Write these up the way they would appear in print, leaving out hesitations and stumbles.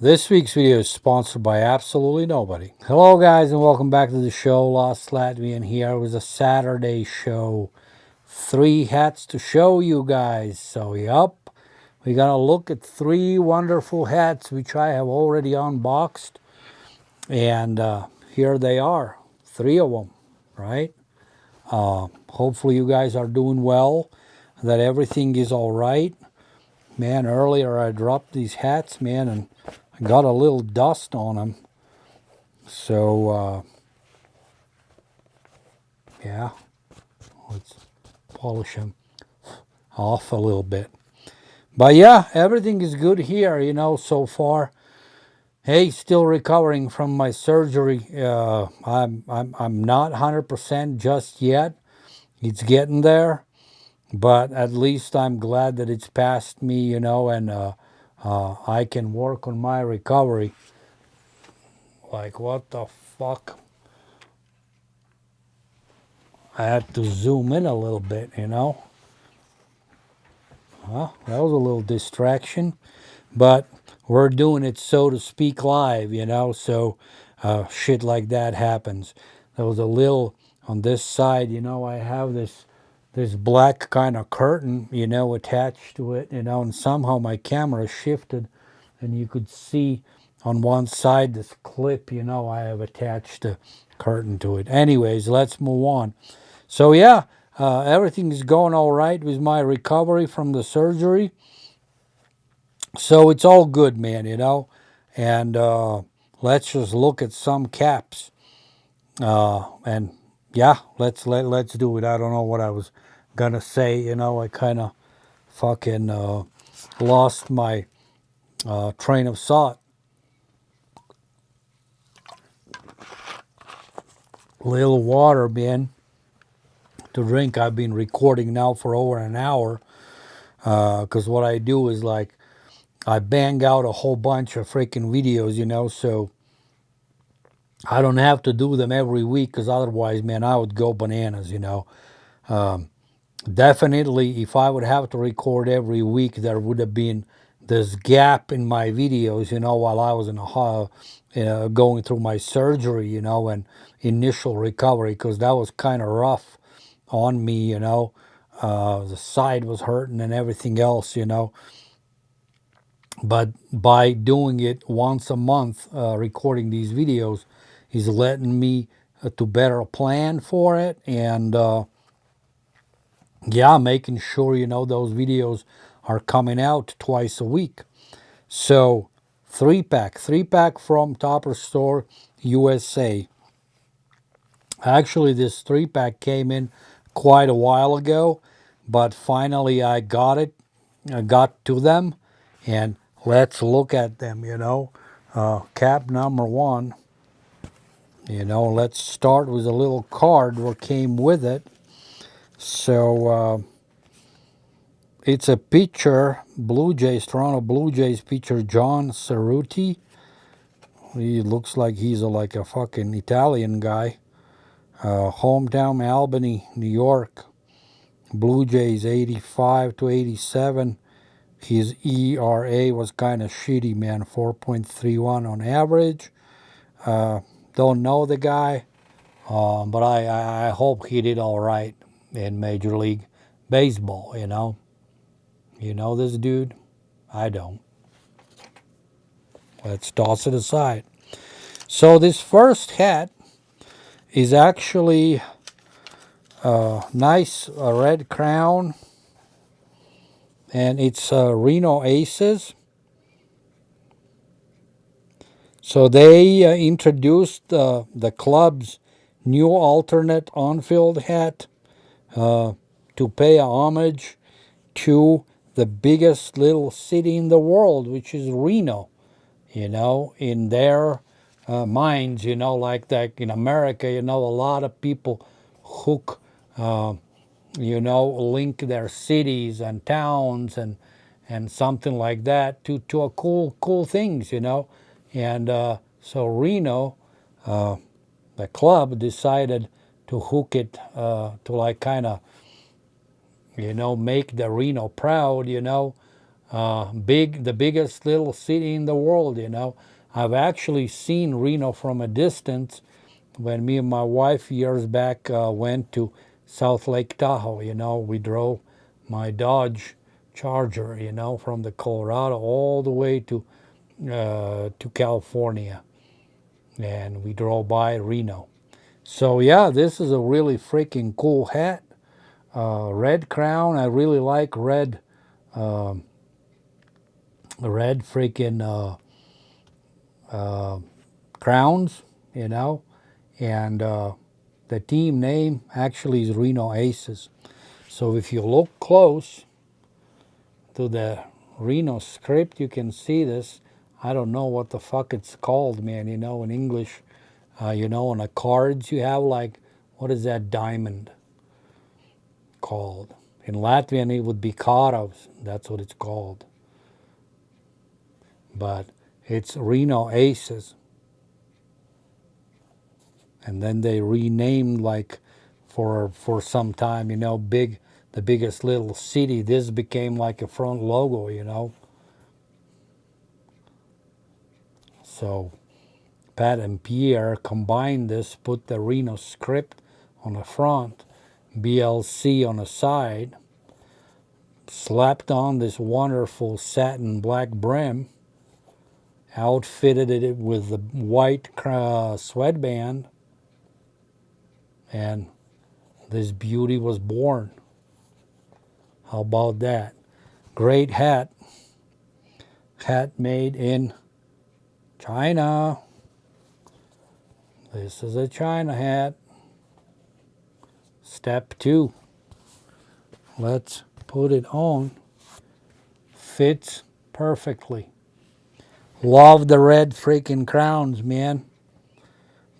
This week's video is sponsored by absolutely nobody. Hello guys and welcome back to the show. Lost Latvian here. It was a Saturday show. 3 hats to show you guys. So yup, we're gonna look at 3 wonderful hats which I have already unboxed. And here they are. 3 of them, right? Hopefully you guys are doing well, that everything is all right. Man, earlier I dropped these hats, man, and I got a little dust on them. So, yeah, let's polish them off a little bit. But yeah, everything is good here, so far. Hey, still recovering from my surgery. I'm not 100% just yet. It's getting there, but at least I'm glad that it's past me, and I can work on my recovery. Like, what the fuck? I had to zoom in a little bit, Well, that was a little distraction, but we're doing it, so to speak, live, so shit like that happens. There was a little, on this side, I have this black kind of curtain, attached to it, and somehow my camera shifted, and you could see on one side this clip, I have attached a curtain to it. Anyways, let's move on. So yeah, everything is going all right with my recovery from the surgery. So it's all good, man, And let's just look at some caps. And yeah, let's do it. I don't know what I was gonna say. I kind of fucking lost my train of thought. Little water, man, to drink. I've been recording now for over an hour. Because what I do is, like, I bang out a whole bunch of freaking videos, so I don't have to do them every week, because otherwise, man, I would go bananas, Definitely, if I would have to record every week, there would have been this gap in my videos, while I was going through my surgery, and initial recovery, because that was kind of rough on me, the side was hurting and everything else, But by doing it once a month, recording these videos, is letting me to better plan for it, and yeah, making sure, those videos are coming out twice a week. So 3-pack from Topper Store USA. Actually, this 3-pack came in quite a while ago, but finally I got it. I got to them, and let's look at them, Cap number 1, let's start with a little card that came with it. So it's a pitcher, Toronto Blue Jays pitcher, John Cerruti. He looks like he's like a fucking Italian guy. Hometown Albany, New York. Blue Jays 85-87. His ERA was kind of shitty, man. 4.31 on average. Don't know the guy, but I hope he did all right in Major League Baseball, You know this dude? I don't. Let's toss it aside. So this first hat is actually a nice red crown, and it's Reno Aces. So they introduced the club's new alternate on-field hat to pay homage to the biggest little city in the world, which is Reno. In their minds, like that in America, a lot of people hook, link their cities and towns and something like that to a cool things, And so Reno, the club, decided to hook it to like kind of, make the Reno proud, the biggest little city in the world, you know. I've actually seen Reno from a distance when me and my wife years back went to South Lake Tahoe, you know. We drove my Dodge Charger, you know, from the Colorado all the way to California, and we drove by Reno. So yeah, this is a really freaking cool hat. Red crown. I really like um red freaking crowns, you know. And the team name actually is Reno Aces. So if you look close to the Reno script, you can see this. I don't know what the fuck it's called, man. You know, in English, you know, on the cards you have like, what is that diamond called? In Latvian, it would be karavs. That's what it's called. But it's Reno Aces. And then they renamed like for some time, you know, the biggest little city. This became like a front logo, you know. So Pat and Pierre combined this, put the Reno script on the front, BLC on the side, slapped on this wonderful satin black brim, outfitted it with the white sweatband, and this beauty was born. How about that? Great hat. Hat made in China. This is a China hat. Step 2. Let's put it on. Fits perfectly. Love the red freaking crowns, man.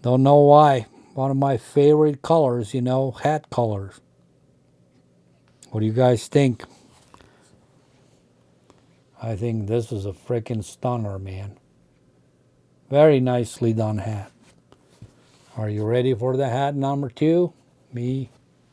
Don't know why. One of my favorite colors, you know, hat colors. What do you guys think? I think this is a freaking stunner, man. Very nicely done hat. Are you ready for the hat number 2? Me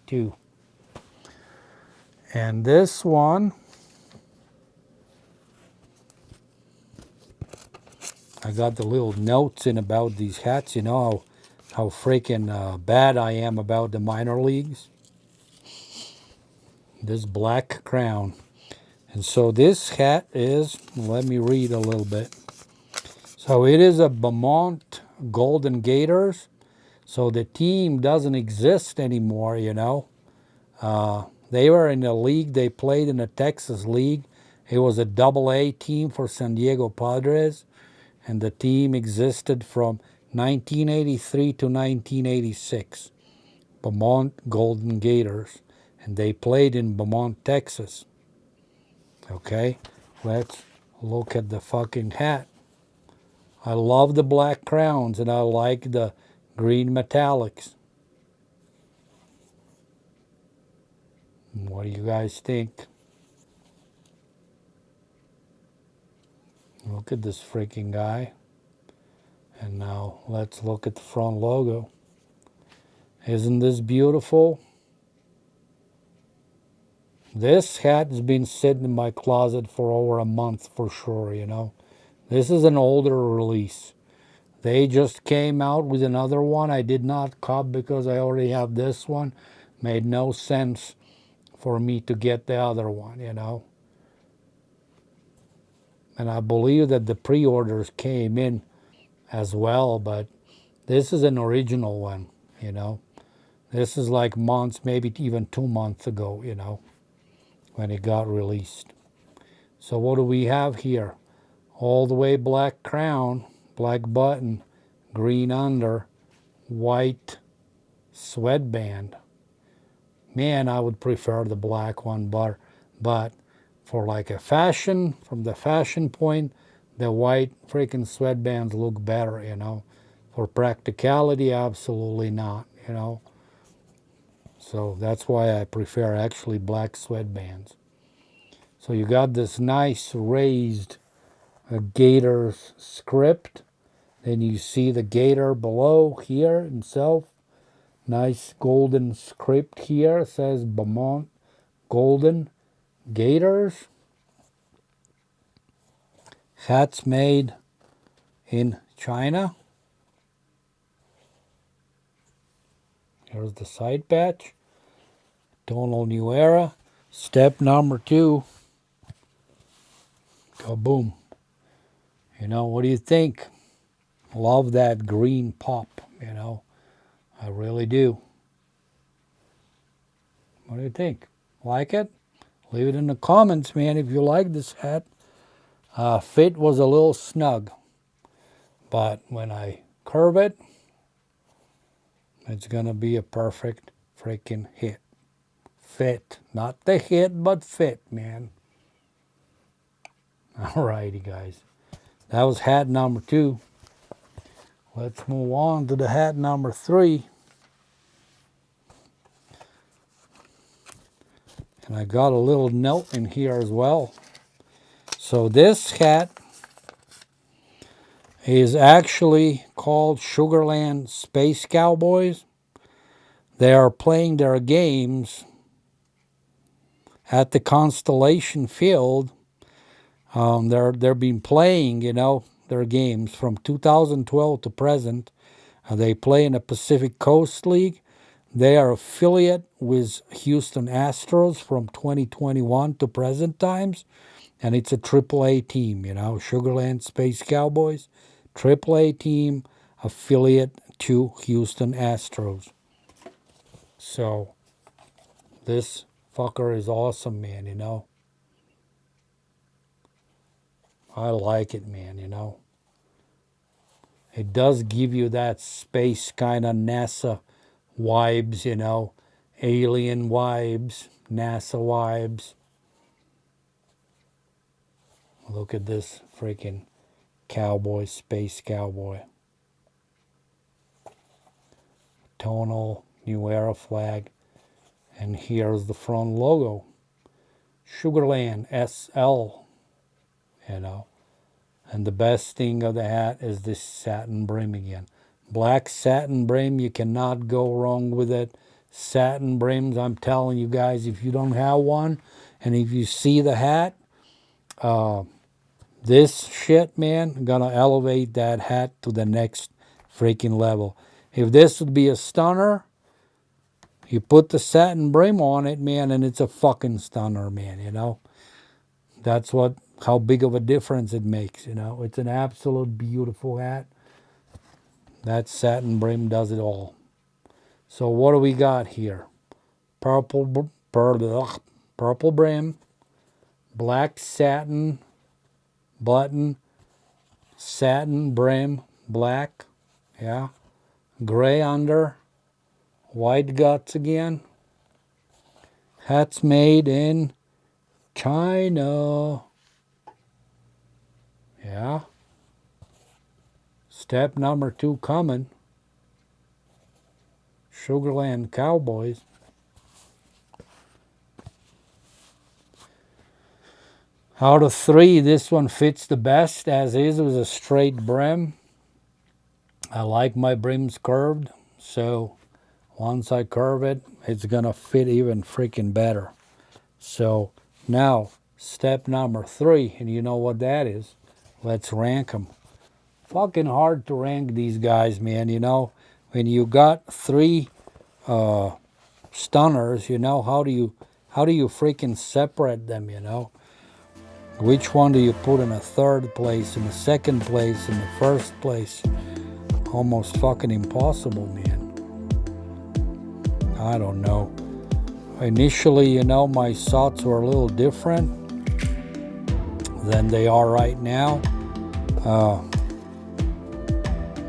too. And this one, I got the little notes in about these hats, you know, how freaking bad I am about the minor leagues. This black crown. And so this hat is, let me read a little bit. So it is a Beaumont Golden Gators. So the team doesn't exist anymore, you know. They were in a league, they played in the Texas League. It was a AA team for San Diego Padres, and the team existed from 1983 to 1986. Beaumont Golden Gators, and they played in Beaumont, Texas. Okay, let's look at the fucking hat. I love the black crowns, and I like the green metallics. What do you guys think? Look at this freaking guy. And now let's look at the front logo. Isn't this beautiful? This hat has been sitting in my closet for over a month for sure, you know. This is an older release. They just came out with another one. I did not cop because I already have this one. Made no sense for me to get the other one, you know. And I believe that the pre-orders came in as well, but this is an original one, you know. This is like months, maybe even 2 months ago, you know, when it got released. So what do we have here? All the way black crown, black button, green under, white sweatband. Man, I would prefer the black one, but for like a fashion, from the fashion point, the white freaking sweatbands look better, you know. For practicality, absolutely not, you know. So that's why I prefer actually black sweatbands. So you got this nice raised gator script. Then you see the gator below here himself. Nice golden script here. It says Beaumont Golden Gators. Hats made in China. Here's the side patch. Tonal New Era. Step number 2. Kaboom. You know, what do you think? Love that green pop, you know. I really do. What do you think? Like it? Leave it in the comments, man, if you like this hat. Fit was a little snug, but when I curve it, it's going to be a perfect freaking hit. Fit. Not the hit, but fit, man. Alrighty, guys. That was hat number 2. Let's move on to the hat number 3. And I got a little note in here as well. So this hat is actually called Sugarland Space Cowboys. They are playing their games at the Constellation Field. They've been playing, you know, their games from 2012 to present. They play in the Pacific Coast League. They are affiliate with Houston Astros from 2021 to present times. And it's a AAA team, you know, Sugarland Space Cowboys. AAA team, affiliate to Houston Astros. So, this fucker is awesome, man, you know. I like it, man, you know. It does give you that space kind of NASA vibes, you know. Alien vibes, NASA vibes. Look at this freaking cowboy, space cowboy. Tonal New Era flag. And here's the front logo. Sugarland SL, you know. And the best thing of the hat is this satin brim again. Black satin brim, you cannot go wrong with it. Satin brims, I'm telling you guys, if you don't have one, and if you see the hat, this shit, man, gonna elevate that hat to the next freaking level. If this would be a stunner, you put the satin brim on it, man, and it's a fucking stunner, man, you know. That's how big of a difference it makes, you know. It's an absolute beautiful hat. That satin brim does it all. So what do we got here? Purple brim, black satin button, satin brim, black, yeah. Gray under, white guts again. Hat's made in China. Yeah. Step number 2 coming. Sugarland Cowboys. Out of 3, this one fits the best as is with a straight brim. I like my brims curved, so once I curve it, it's gonna fit even freaking better. So now, step number 3, and you know what that is. Let's rank them. Fucking hard to rank these guys, man, you know. When you got 3 stunners, you know, how do you freaking separate them, you know? Which one do you put in a 3rd place, in the 2nd place, in the 1st place? Almost fucking impossible, man. I don't know. Initially, you know, my thoughts were a little different than they are right now.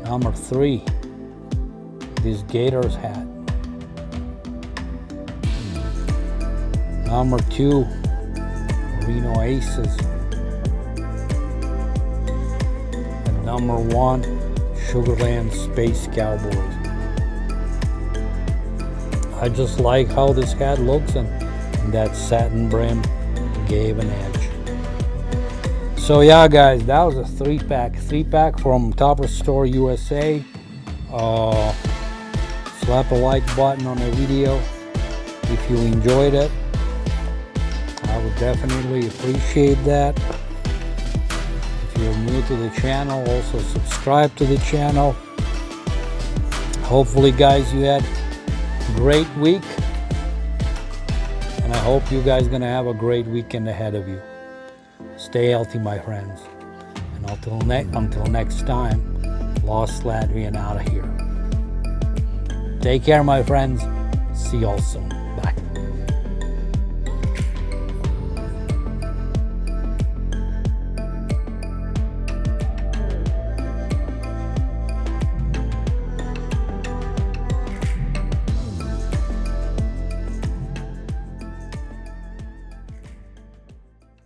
Number 3, this Gators hat. Number 2, Reno Aces. And number 1, Sugarland Space Cowboys. I just like how this hat looks, and that satin brim gave an edge. So yeah, guys, that was a 3-pack from Topper Store USA. Slap a like button on the video if you enjoyed it. I would definitely appreciate that. If you're to the channel. Also subscribe to the channel. Hopefully, guys, you had a great week. And I hope you guys going to have a great weekend ahead of you. Stay healthy, my friends. And until next time, Lost Latvian out of here. Take care, my friends. See y'all soon.